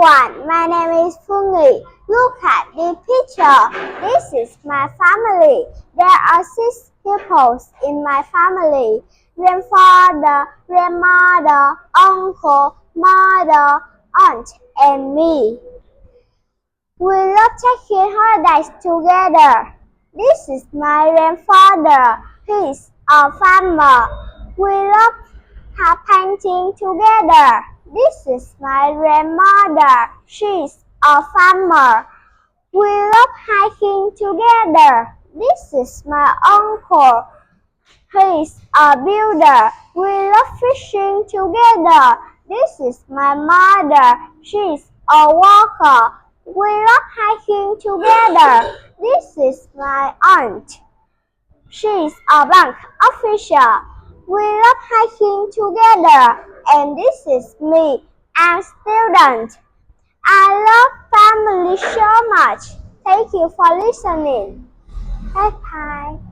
everyone, my name is Phương. Look at the picture. This is my family. There are 6 people in my family. Grandfather, grandmother, uncle, mother, aunt, and me. We love taking holidays together. This is my grandfather. He is a farmer. We love painting together. This is my grandmother. She is a farmer. We love hiking together. This is my uncle. He is a builder. We love fishing together. This is my mother. She is a worker. We love hiking together. This is my aunt. She is a bank official. We love hiking together. And this is me, I'm student. I love family so much. Thank you for listening. Bye bye.